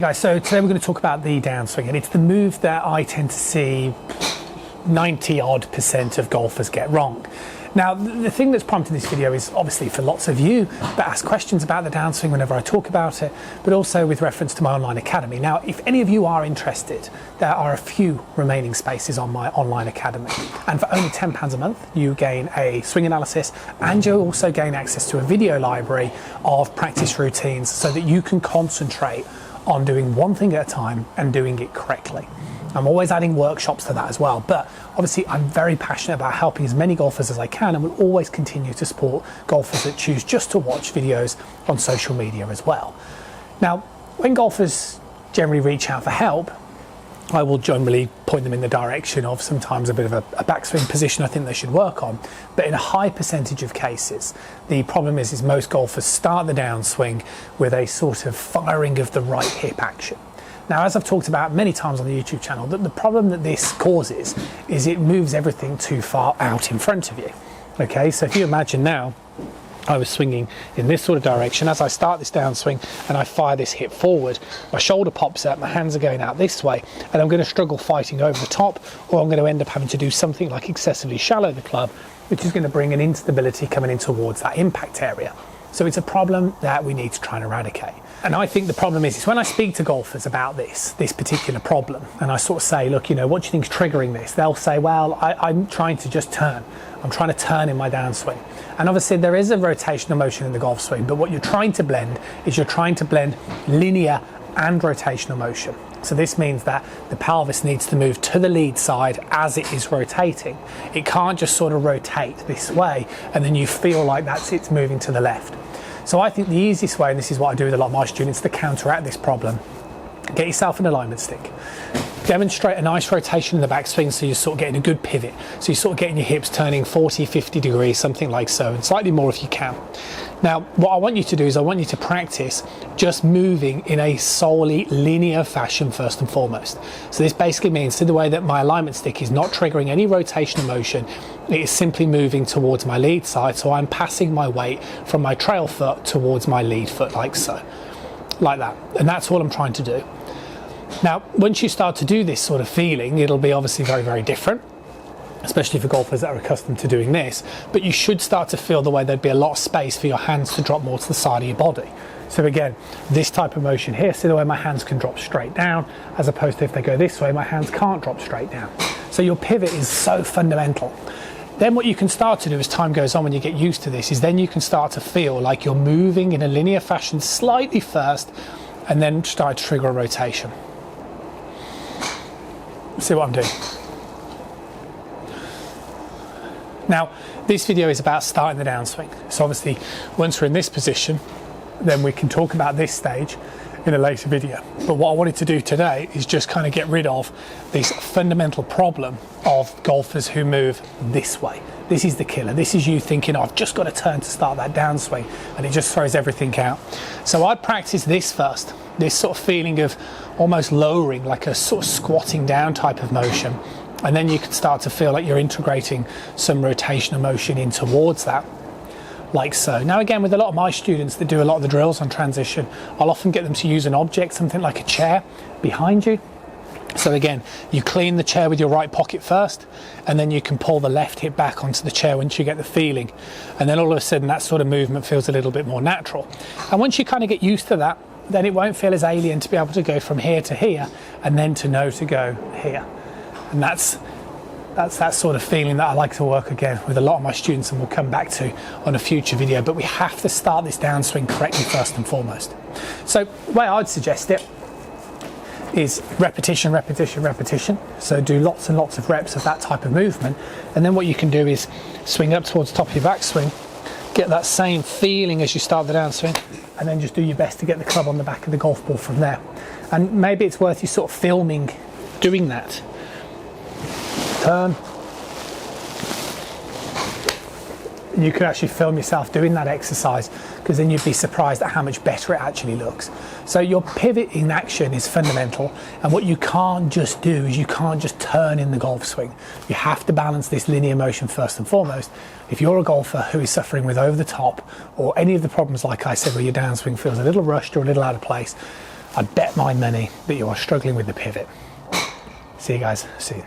Guys, so today we're going to talk about the downswing, and it's the move that I tend to see 90% of golfers get wrong. Now, the thing that's prompted this video is obviously for lots of you that ask questions about the downswing whenever I talk about it, but also with reference to my online academy. Now, if any of you are interested, there are a few remaining spaces on my online academy, and for only £10 a month, you gain a swing analysis, and you also gain access to a video library of practice routines so that you can concentrate on doing one thing at a time and doing it correctly. I'm always adding workshops to that as well, but obviously I'm very passionate about helping as many golfers as I can, and will always continue to support golfers that choose just to watch videos on social media as well. Now, when golfers generally reach out for help, I will generally point them in the direction of sometimes a bit of a backswing position I think they should work on. But in a high percentage of cases, the problem is most golfers start the downswing with a sort of firing of the right hip action. Now, as I've talked about many times on the YouTube channel, that the problem that this causes is it moves everything too far out in front of you. Okay, so if you imagine now, I was swinging in this sort of direction. As I start this downswing and I fire this hip forward, my shoulder pops up, my hands are going out this way, and I'm going to struggle fighting over the top, or I'm going to end up having to do something like excessively shallow the club, which is going to bring an instability coming in towards that impact area. So it's a problem that we need to try and eradicate. And I think the problem is when I speak to golfers about this particular problem, and I sort of say, look, you know, what do you think is triggering this? They'll say, well, I'm trying to just turn. I'm trying to turn in my downswing. And obviously there is a rotational motion in the golf swing, but what you're trying to blend is you're trying to blend linear and rotational motion. So this means that the pelvis needs to move to the lead side as it is rotating. It can't just sort of rotate this way and then you feel like it's moving to the left. So I think the easiest way, and this is what I do with a lot of my students to counteract this problem, get yourself an alignment stick. Demonstrate a nice rotation in the backswing so you're sort of getting a good pivot. So you're sort of getting your hips turning 40, 50 degrees, something like so, and slightly more if you can. Now, what I want you to do is I want you to practice just moving in a solely linear fashion first and foremost. So this basically means, in the way that my alignment stick is not triggering any rotational motion, it is simply moving towards my lead side, so I'm passing my weight from my trail foot towards my lead foot, like so, like that. And that's all I'm trying to do. Now, once you start to do this sort of feeling, it'll be obviously very, very different, especially for golfers that are accustomed to doing this, but you should start to feel the way there'd be a lot of space for your hands to drop more to the side of your body. So again, this type of motion here, see the way my hands can drop straight down, as opposed to if they go this way, my hands can't drop straight down. So your pivot is so fundamental. Then what you can start to do as time goes on, when you get used to this, is then you can start to feel like you're moving in a linear fashion slightly first, and then start to trigger a rotation. See what I'm doing. Now, this video is about starting the downswing. So obviously, once we're in this position, then we can talk about this stage in a later video. But what I wanted to do today is just kind of get rid of this fundamental problem of golfers who move this way. This is the killer. This is you thinking, oh, I've just got to turn to start that downswing, and it just throws everything out. So I'd practice this first, this sort of feeling of almost lowering, like a sort of squatting down type of motion. And then you can start to feel like you're integrating some rotational motion in towards that, like so. Now again, with a lot of my students that do a lot of the drills on transition, I'll often get them to use an object, something like a chair, behind you. So again, you clean the chair with your right pocket first, and then you can pull the left hip back onto the chair once you get the feeling. And then all of a sudden that sort of movement feels a little bit more natural. And once you kind of get used to that, then it won't feel as alien to be able to go from here to here, and then to know to go here. And that's that sort of feeling that I like to work again with a lot of my students, and we'll come back to on a future video. But we have to start this downswing correctly first and foremost. So the way I'd suggest it is repetition, repetition, repetition. So do lots and lots of reps of that type of movement. And then what you can do is swing up towards the top of your backswing, get that same feeling as you start the downswing, and then just do your best to get the club on the back of the golf ball from there. And maybe it's worth you sort of filming doing that. Turn. You could actually film yourself doing that exercise, because then you'd be surprised at how much better it actually looks. So your pivot in action is fundamental, and what you can't just do is you can't just turn in the golf swing. You have to balance this linear motion first and foremost. If you're a golfer who is suffering with over the top or any of the problems like I said where your downswing feels a little rushed or a little out of place, I bet my money that you are struggling with the pivot. See you guys soon.